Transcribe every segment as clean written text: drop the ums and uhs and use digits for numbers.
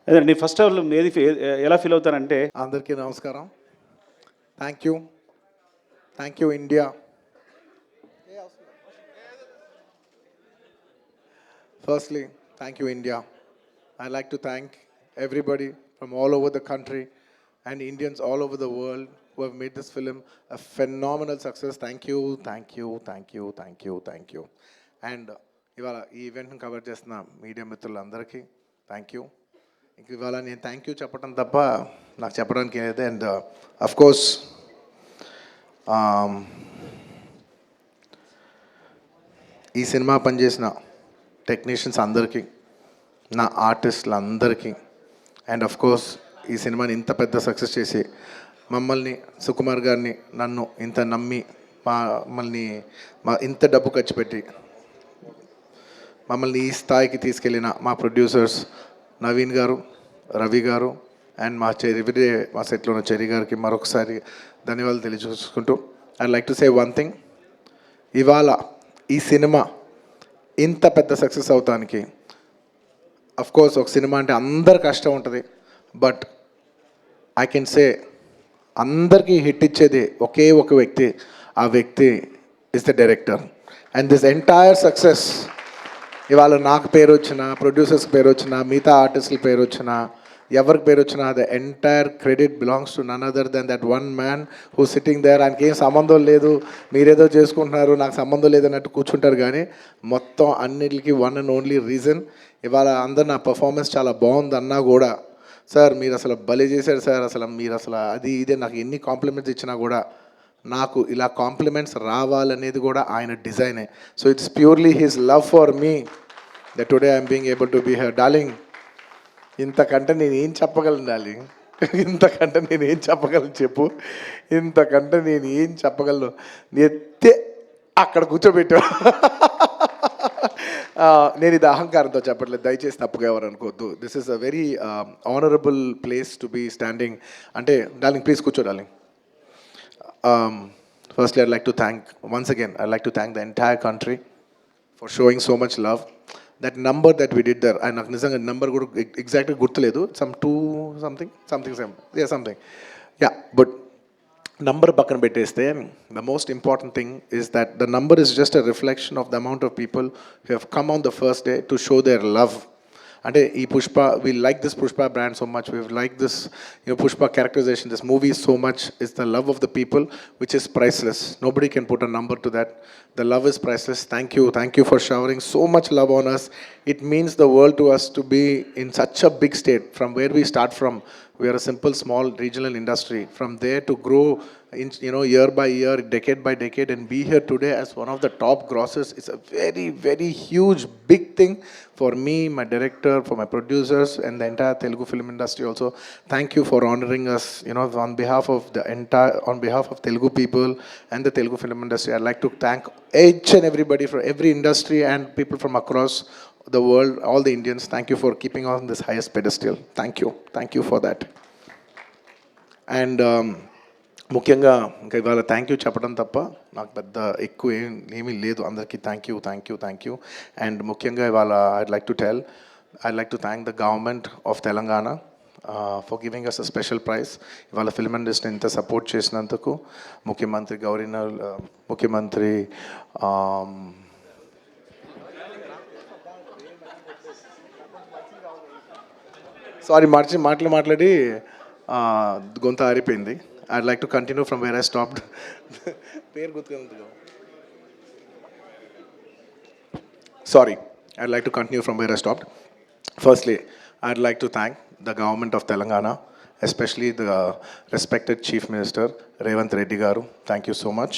అదే నీ ఫస్ట్ అవర్లో ఏది ఎలా ఫీల్ అవుతానంటే అందరికీ నమస్కారం. Thank you India. Firstly thank you India. I like to thank everybody from all over the country and Indians all over the world who have made this film a phenomenal success. Thank you. And ఇవాళ ఈ ఈవెంట్ని cover చేస్తున్న media మిత్రులందరికీ thank you. ఇంక ఇవాళ నేను thank you చెప్పడం తప్ప నాకు చెప్పడానికి ఏదైతే. అండ్ అఫ్కోర్స్ ఈ సినిమా పనిచేసిన టెక్నీషియన్స్ అందరికీ, నా ఆర్టిస్టులందరికీ, అండ్ అఫ్కోర్స్ ఈ సినిమాని ఇంత పెద్ద సక్సెస్ చేసి మమ్మల్ని సుకుమార్ గారిని నన్ను ఇంత నమ్మి మమ్మల్ని ఇంత డబ్బు ఖర్చు పెట్టి మమ్మల్ని ఈ స్థాయికి తీసుకెళ్ళిన మా ప్రొడ్యూసర్స్ నవీన్ గారు, రవి గారు అండ్ మా సెట్లో ఉన్న చెరి గారికి మరొకసారి ధన్యవాదాలు తెలియజేసుకుంటూ I like to say one thing. ఇవాళ ఈ సినిమా ఇంత పెద్ద సక్సెస్ అవటానికి అఫ్కోర్స్ ఒక సినిమా అంటే అందరు కష్టం ఉంటుంది, బట్ ఐ కెన్ సే అందరికీ హిట్ ఇచ్చేది ఒకే ఒక వ్యక్తి. ఆ వ్యక్తి is the director. And this entire success ఇవాళ నాకు పేరు వచ్చినా, ప్రొడ్యూసర్స్కి పేరు వచ్చినా, మిగతా ఆర్టిస్టుల పేరు వచ్చినా, ఎవరికి పేరు వచ్చినా the entire credit belongs to none other than that one man who sitting there. ఆయనకి ఏం సంబంధం లేదు, మీరేదో చేసుకుంటున్నారు, నాకు సంబంధం లేదన్నట్టు కూర్చుంటారు. కానీ మొత్తం అన్నిటికీ వన్ అండ్ ఓన్లీ రీజన్ ఇవాళ అందరు నా పర్ఫార్మెన్స్ చాలా బాగుంది అన్నా కూడా, సార్ మీరు అసలు భలే చేశారు సార్, అసలు మీరు అసలు అది ఇదే నాకు ఎన్ని కాంప్లిమెంట్స్ ఇచ్చినా కూడా నాకు ఇలా కాంప్లిమెంట్స్ రావాలనేది కూడా ఆయన డిజైనే. So it's purely his love for me that today I'm being able to be here. Darling, ఇంతకంటే నేను ఏం చెప్పగలను డార్లింగ్? ఇంతకంటే నేను ఏం చెప్పగలను చెప్పు? ఇంతకంటే నేను ఏం చెప్పగలను? ఎత్తే అక్కడ కూర్చోబెట్టా. నేను ఇది అహంకారంతో చెప్పట్లేదు, దయచేసి తప్పుగా ఎవరు అనుకోవద్దు. This is a very honourable place to be standing. అంటే డార్లింగ్ ప్లీజ్ కూర్చో darling. Firstly, once again, I'd like to thank the entire country for showing so much love. That number that we did there, నాకు నిజంగా number కూడా ఎగ్జాక్ట్గా గుర్తులేదు, some 2 something. But number పక్కన పెట్టేస్తే the most important thing is that the number is just a reflection of the amount of people who have come on the first day to show their love. అంటే ఈ Pushpa, we like this Pushpa brand so much, we like this Pushpa characterization, this movie so much. Is the love of the people which is priceless. Nobody can put a number to that. The love is priceless. Thank you for showering so much love on us. It means the world to us to be in such a big state. From where we start from, we are a simple small regional industry. From there to grow in, year by year, decade by decade, and be here today as one of the top grossers, it's a very, very huge, big thing for me, my director, for my producers, and the entire Telugu film industry also. Thank you for honoring us, on behalf of Telugu people and the Telugu film industry. I'd like to thank each and everybody from every industry and people from across the world, all the Indians. Thank you for keeping on this highest pedestal. Thank you for that. And ముఖ్యంగా ఇంకా ఇవాళ thank you చెప్పడం తప్ప నాకు పెద్ద ఎక్కువ ఏమీ లేదు. అందరికీ థ్యాంక్ యూ. అండ్ ముఖ్యంగా ఇవాళ I'd like to thank the government of Telangana for giving us a special prize. ఇవాళ ఫిల్మ్ ఇండస్ట్రీని ఇంత సపోర్ట్ చేసినందుకు ముఖ్యమంత్రి సారీ మాట్లాడి గొంత ఆరిపోయింది. I'd like to continue from where I stopped. Sorry, I'd like to continue from where I stopped. Firstly, I'd like to thank the government of Telangana, especially the respected Chief Minister Revanth Reddy garu. Thank you so much.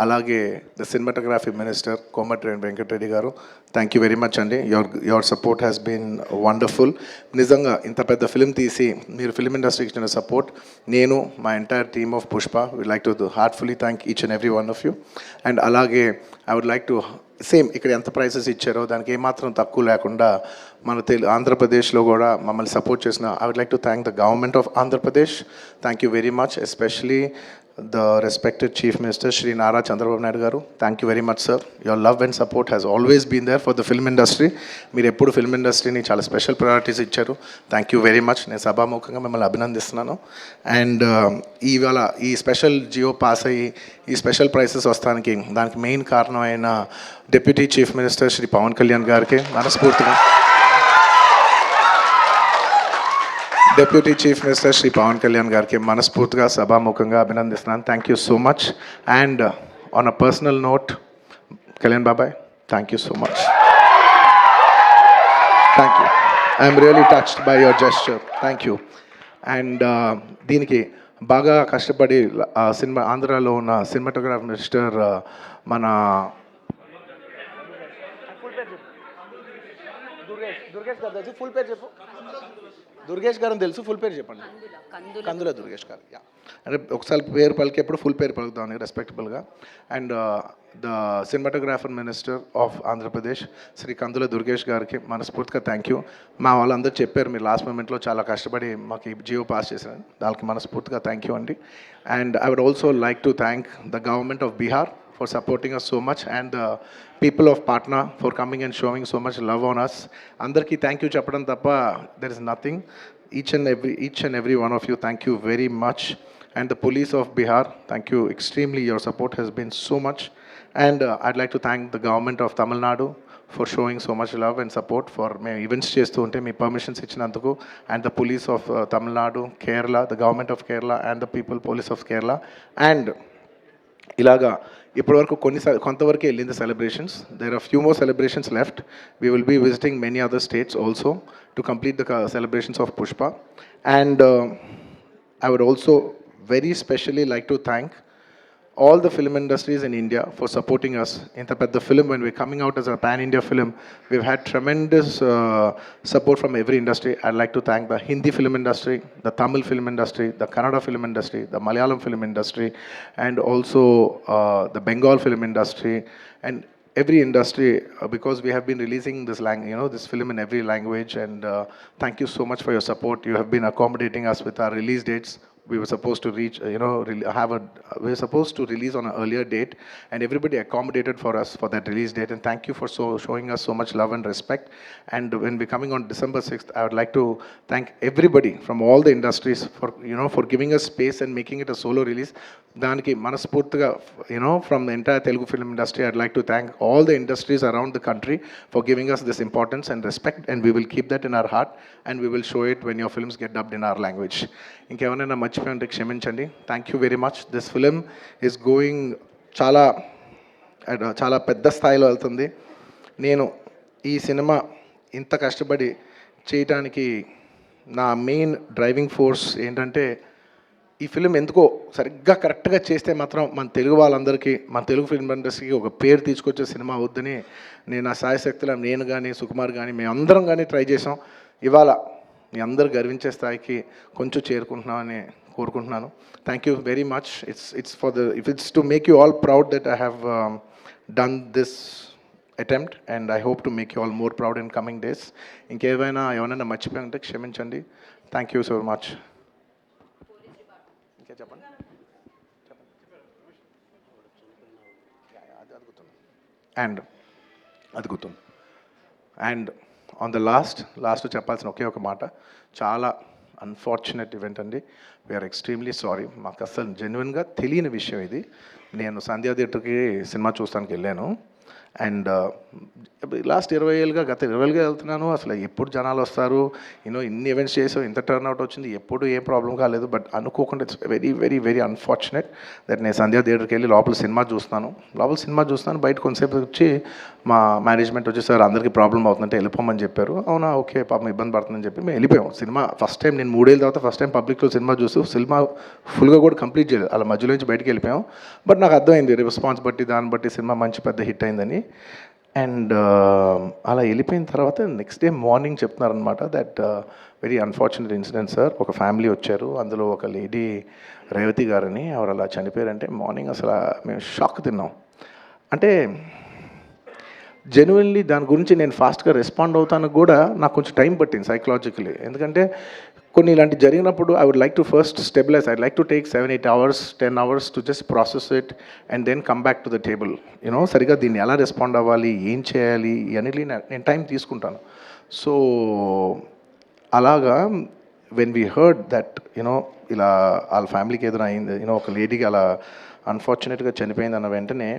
Alage the cinematography minister Komatreddy Venkat Reddy garu. Thank you very much andi. Your support has been wonderful. Nizanga inta pedda film teesi meer film industry ki ichina support, nenu my entire team of Pushpa would like to heartfully thank each and every one of you. And alage I would like to same ఇక్కడ ఎంత prices ఇచ్చారో దానికి ఏమాత్రం తక్కువ లేకుండా మన ఆంధ్రప్రదేశ్లో కూడా మమ్మల్ని సపోర్ట్ చేసిన I would like to thank the government of Andhra Pradesh. Thank you very much. Especially the respected Chief Minister Shri Nara Chandrababu Naidu garu. Thank you very much, sir. Your love and support has always been there for the film industry. మీరు ఎప్పుడు film ఇండస్ట్రీని చాలా special priorities ఇచ్చారు. Thank you very much. నేను సభాముఖంగా మిమ్మల్ని అభినందిస్తున్నాను. And ఇవాళ ఈ స్పెషల్ జియో పాస్ అయ్యి ఈ స్పెషల్ ప్రైసెస్ వస్తానికి దానికి మెయిన్ కారణమైన deputy chief minister Shri Pavan Kalyan గారికి మనస్ఫూర్తిగా, deputy chief minister Shri Pavan Kalyan గారికి మనస్ఫూర్తిగా సభాముఖంగా అభినందిస్తున్నాను. Thank you so much. And on a personal note, Kalyan బాబాయ్, thank you so much. Thank you. I'm really touched by your gesture. Thank you. And దీనికి బాగా కష్టపడి సినిమా ఆంధ్రాలో ఉన్న సినిమాటోగ్రాఫ్ మినిస్టర్ మన దుర్గేష్ గారు తెలుసు, ఫుల్ పేరు చెప్పండి. కందుల దుర్గేష్ గారు. యా, అంటే ఒకసారి పేరు పలికేప్పుడు ఫుల్ పేరు పలుకుతామని రెస్పెక్టబుల్గా. And the cinematographer minister of Andhra Pradesh Shri Kandula Durgesh గారికి మనస్ఫూర్తిగా థ్యాంక్ యూ. మా వాళ్ళందరూ చెప్పారు మీరు లాస్ట్ మూమెంట్లో చాలా కష్టపడి మాకు ఈ జియో పాస్ చేశారు, దానికి మనస్ఫూర్తిగా థ్యాంక్ యూ అండి. And I would also like to thank the government of Bihar for supporting us so much, and the people of Patna for coming and showing so much love on us. Andarki thank you chappadam tappa there is nothing. Each and every one of you, thank you very much. And the police of Bihar, thank you extremely. Your support has been so much. And I'd like to thank the government of Tamil Nadu for showing so much love and support for me events చేస్తూ ఉంటే మీ permissions ఇచ్చినందుకు. And the police of Tamil Nadu, Kerala, the government of Kerala, and the people police of Kerala. And ఇలాగా ఇప్పటివరకు కొంతవరకు వెళ్ళింది celebrations. There are few more celebrations left. We will be visiting many other states also to complete the celebrations of Pushpa. And I would also very specially like to thank all the film industries in India for supporting us. In the film, when we're coming out as a pan-India film, we've had tremendous support from every industry. I'd like to thank the Hindi film industry, the Tamil film industry, the Kannada film industry, the Malayalam film industry, and also the Bengal film industry, and every industry, because we have been releasing this film in every language. And thank you so much for your support. You have been accommodating us with our release dates. We were supposed to reach, we were supposed to release on an earlier date, and everybody accommodated for us for that release date. And thank you for showing us so much love and respect. And when we're coming on December 6th, I would like to thank everybody from all the industries for giving us space and making it a solo release. దానికి మనస్ఫూర్తిగా from the entire Telugu film industry, I'd like to thank all the industries around the country for giving us this importance and respect, and we will keep that in our heart, and we will show it when your films get dubbed in our language. ఇంకేమైనా మర్చిపోయింటే క్షమించండి. Thank you very much. This film is going చాలా పెద్ద స్థాయిలో వెళ్తుంది. నేను ఈ cinema ఇంత కష్టపడి చేయడానికి నా మెయిన్ డ్రైవింగ్ ఫోర్స్ ఏంటంటే, ఈ ఫిలిం ఎందుకో సరిగ్గా కరెక్ట్గా చేస్తే మాత్రం మన తెలుగు వాళ్ళందరికీ, మన తెలుగు ఫిల్మ్ ఇండస్ట్రీకి ఒక పేరు తీసుకొచ్చే సినిమా అవుద్దని నేను ఆ సాయశక్తిలో నేను కానీ సుకుమార్ కానీ మేమందరం కానీ ట్రై చేసాం. ఇవాళ మీ అందరు గర్వించే స్థాయికి కొంచెం చేరుకుంటున్నామని కోరుకుంటున్నాను. Thank you very much. It's to make you all proud that I have done this attempt, and I hope to make you all more proud in coming days. ఏమైనా మర్చిపోయి ఉంటే క్షమించండి. Thank you so much. చెప్పండి. And అది గుర్తుంది. And on the last చెప్పాల్సిన ఒకే ఒక మాట, చాలా అన్ఫార్చునేట్ ఈవెంట్ అండి. We're extremely sorry. మాకు అసలు జెన్యున్గా తెలియని విషయం ఇది. నేను సంధ్యా థియేటర్కి సినిమా చూస్తానికి వెళ్ళాను. అండ్ లాస్ట్ 20 ఏళ్ళుగా గత 20 ఏళ్ళుగా వెళ్తున్నాను. అసలు ఎప్పుడు జనాలు వస్తారు, ఇన్ని ఈవెంట్స్ చేసాం, ఇంత టర్న్అవుట్ వచ్చింది, ఎప్పుడు ఏం ప్రాబ్లం కాలేదు. బట్ అనుకోకుండా it's very very very unfortunate that నేను సంధ్యా థియేటర్కి వెళ్ళి లోపల సినిమా చూస్తున్నాను. బయట కొంతసేపు వచ్చి మా మేనేజ్మెంట్ వచ్చి, సార్ అందరికీ ప్రాబ్లం అవుతుందంటే వెళ్ళిపోమని చెప్పారు. అవునా, ఓకే, పాపం ఇబ్బంది పడుతుందని చెప్పి మేము వెళ్ళిపోయాం. సినిమా ఫస్ట్ టైం నేను 3 ఏళ్ళ తర్వాత ఫస్ట్ టైం పబ్లిక్లో సినిమా చూస్తూ సినిమా ఫుల్గా కూడా కంప్లీట్ చేయలేదు, అలా మధ్యలో నుంచి బయటకు వెళ్ళిపోయాం. బట్ నాకు అర్థమైంది రెస్పాన్స్ బట్టి, దాన్ని బట్టి సినిమా మంచి పెద్ద హిట్ అయిందని. అండ్ అలా వెళ్ళిపోయిన తర్వాత నెక్స్ట్ డే మార్నింగ్ చెప్తున్నారనమాట that very unfortunate incident sir. ఒక ఫ్యామిలీ వచ్చారు, అందులో ఒక లేడీ రేవతి గారని, ఎవరు అలా చనిపోయారంటే మార్నింగ్ అసలు మేము షాక్ తిన్నాం. అంటే జెన్యున్లీ దాని గురించి నేను ఫాస్ట్గా రెస్పాండ్ అవుతాను కూడా నాకు కొంచెం టైం పట్టింది సైకలాజికలీ. ఎందుకంటే కొన్ని ఇలాంటి జరిగినప్పుడు I would like to first stabilise. I like to take 7-8 hours 10 hours to just process it and then come back to the table. You know సరిగా దీన్ని ఎలా రెస్పాండ్ అవ్వాలి, ఏం చేయాలి ఇవన్నీ నేను టైం తీసుకుంటాను. సో అలాగా when we heard that you know ఇలా వాళ్ళ ఫ్యామిలీకి ఏదైనా అయింది, యూనో ఒక లేడీకి అలా అన్ఫార్చునేట్గా చనిపోయింది అన్న వెంటనే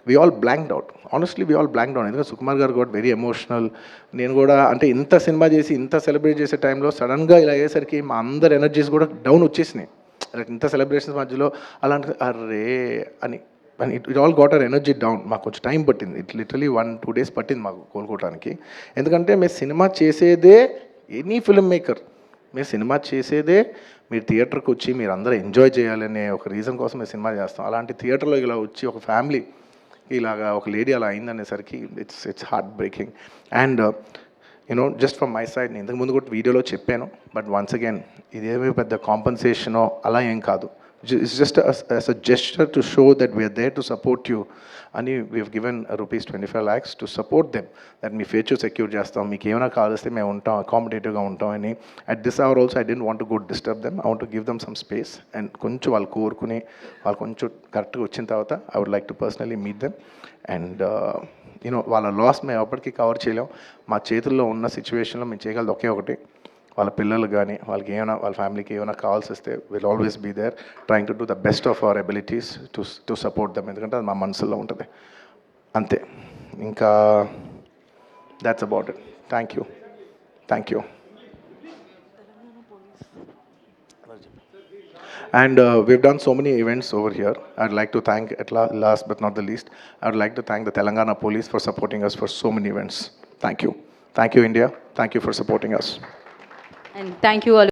we all blanked out. Honestly, we all blanked out. ఎందుకంటే సుకుమార్ గారు got very emotional. నేను కూడా అంటే ఇంత సినిమా చేసి ఇంత సెలబ్రేట్ చేసే టైంలో సడన్గా ఇలా అయ్యేసరికి మా అందరి ఎనర్జీస్ కూడా డౌన్ వచ్చేసినాయి. ఇంత సెలబ్రేషన్స్ మధ్యలో అలాంటి అర్రే అని it all got our energy down. మాకు కొంచెం టైం పట్టింది. ఇట్ లిటరలీ 1-2 days పట్టింది మాకు కోలుకోవడానికి. ఎందుకంటే మేము సినిమా చేసేదే, ఎనీ ఫిల్మ్ మేకర్ మీరు సినిమా చేసేదే మీరు థియేటర్కి వచ్చి మీరు అందరూ ఎంజాయ్ చేయాలనే ఒక రీజన్ కోసం మేము సినిమా చేస్తాం. అలాంటి థియేటర్లో ఇలా వచ్చి ఒక ఫ్యామిలీ ఇలాగా ఒక లేడీ అలా అయిందనేసరికి it's heart breaking. And you know just from my side, నేను ఇంతకుముందు కూడా వీడియోలో చెప్పాను, బట్ వన్స్ అగైన్ ఇదేమీ పెద్ద కాంపన్సేషనో అలా ఏం కాదు. It's just as a gesture to show that we are there to support you అని we have given rupees 25 lakhs to support them, that మీ ఫ్యూచర్ సెక్యూర్ చేస్తాం, మీకు ఏమైనా కావాల్స్తే మేము ఉంటాం, అకామిడేటివ్గా ఉంటాం అని. At this hour also I don't want to go disturb them. I want to give them some space and కొంచెం వాళ్ళు కోరుకుని వాళ్ళు కొంచెం కరెక్ట్గా వచ్చిన తర్వాత I would like to personally meet them. And you know వాళ్ళ లాస్ మేము ఎప్పటికీ కవర్ చేయలేం. మా చేతుల్లో ఉన్న సిచ్యువేషన్లో మేము చేయగలదు ఒకే ఒకటి, వాళ్ళ పిల్లలు కానీ వాళ్ళకి ఏమైనా వాళ్ళ ఫ్యామిలీకి ఏమైనా కావాల్సి వస్తే will always be there trying to do the best of our abilities to support them. ఎందుకంటే అది మా మనసులో ఉంటుంది అంతే. ఇంకా that's about it. Thank you. And we've done so many events over here. I'd like to thank, last but not the least, I'd like to thank the Telangana Police for supporting us for so many events. Thank you. Thank you, India. Thank you for supporting us. And thank you all.